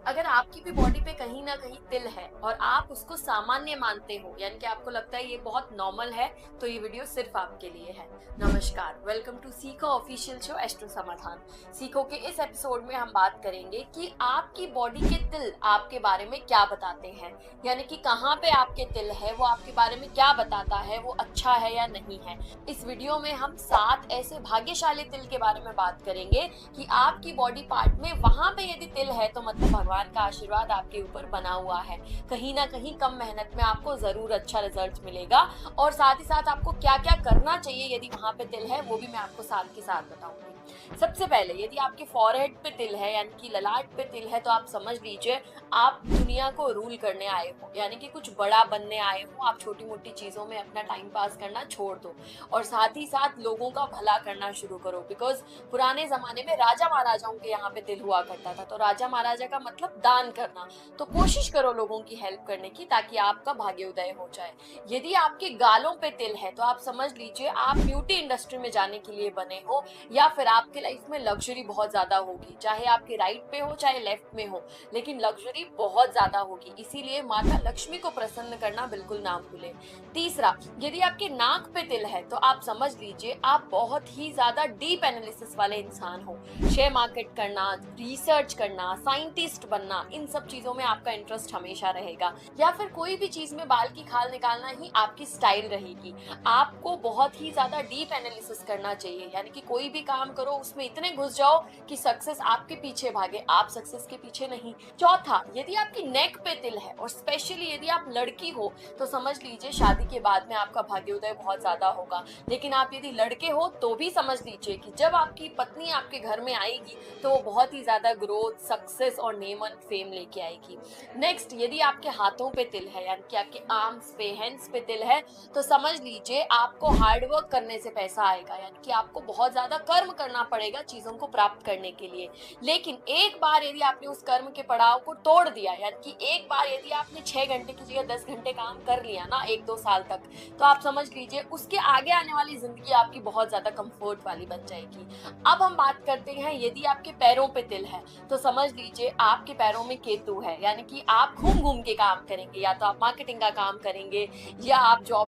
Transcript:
अगर आपकी भी बॉडी पे कहीं ना कहीं तिल है और आप उसको सामान्य मानते हो, यानी कि आपको लगता है ये बहुत नॉर्मल है, तो ये वीडियो सिर्फ आपके लिए है। नमस्कार, वेलकम टू सीखो ऑफिशियल शो एस्ट्रो समाधान। सीखो के इस एपिसोड में हम बात करेंगे कि आपकी बॉडी के तिल आपके बारे में क्या बताते हैं, यानी कि कहाँ पे आपके तिल है वो आपके बारे में क्या बताता है, वो अच्छा है या नहीं है। इस वीडियो में हम 7 ऐसे भाग्यशाली तिल के बारे में बात करेंगे कि आपकी बॉडी पार्ट में वहां पे यदि तिल है तो मतलब भगवान का आशीर्वाद आपके ऊपर बना हुआ है। कहीं ना कहीं कम मेहनत में आपको जरूर अच्छा रिजल्ट मिलेगा। और साथ ही साथ आपको क्या क्या करना चाहिए यदि वहां पे तिल है, वो भी मैं आपको साथ के साथ बताऊंगी। सबसे पहले, यदि आपके फॉरहेड पे तिल है यानी कि ललाट पे तिल है, तो आप समझ लीजिए आप दुनिया को रूल करने आए हो, यानी कि कुछ बड़ा बनने आए हो। आप छोटी मोटी चीजों में अपना टाइम पास करना छोड़ दो और साथ ही साथ लोगों का भला करना शुरू करो। बिकॉज पुराने जमाने में राजा महाराजाओं के यहाँ पे तिल हुआ करता था, तो राजा महाराजा का मतलब दान करना। तो कोशिश करो लोगों की हेल्प करने की, ताकि आपका भाग्योदय हो जाए। यदि आपके गालों पे तिल है तो आप समझ लीजिए आप ब्यूटी इंडस्ट्री में जाने के लिए बने हो, या फिर आपके लाइफ में लग्जरी बहुत ज्यादा होगी, चाहे आपके राइट पे हो चाहे लेफ्ट में हो, लेकिन लग्जरी बहुत ज्यादा होगी। इसीलिए माता लक्ष्मी को प्रसन्न करना बिल्कुल ना भूलें। तीसरा, यदि आपके नाक पे तिल है तो आप समझ लीजिए आप बहुत ही ज्यादा डीप एनालिसिस वाले इंसान हो। शेयर मार्केट करना, रिसर्च करना, साइंटिस्ट बनना, इन सब चीजों में आपका इंटरेस्ट हमेशा रहेगा। या फिर कोई भी चीज में बाल की खाल निकालना ही आपकी स्टाइल रहेगी। आपको बहुत ही ज्यादा डीप एनालिसिस करना चाहिए, यानी कि कोई भी काम करो उसमें इतने घुस जाओ कि सक्सेस आपके पीछे भागे, आप सक्सेस के पीछे नहीं। चौथा, यदि आपकी नेक पे तिल है और स्पेशली यदि आप लड़की हो तो समझ लीजिए शादी के बाद में आपका भाग्योदय बहुत ज्यादा होगा। लेकिन आप यदि लड़के हो तो भी समझ लीजिए कि जब आपकी पत्नी आपके घर में आएगी तो वो बहुत ही ज्यादा ग्रोथ, सक्सेस और नेम एंड फेम लेके आएगी। नेक्स्ट, यदि आपके हाथों पे तिल है यानी कि आपके आर्म्स पे, हैंड्स पे तिल है, तो समझ लीजिए आपको हार्डवर्क करने से पैसा आएगा, यानी कि आपको बहुत ज्यादा कर्म करना पड़ेगा चीजों को प्राप्त करने के लिए। लेकिन एक बार यदि आपने उस कर्म के पड़ाव को तोड़ दिया, यानी कि एक बार यदि आपने 6 घंटे की जगह 10 घंटे काम कर लिया ना 1-2 साल तक, तो आप समझ लीजिए उसके आगे आने वाली जिंदगी आपकी बहुत ज्यादा कंफर्ट वाली बन जाएगी। अब हम बात करते हैं यदि आपके पैरों पे तिल है, तो समझ लीजिए आपके पैरों में केतु है, यानी कि आप घूम घूम के काम करेंगे, या तो आप मार्केटिंग का काम करेंगे या आप जॉब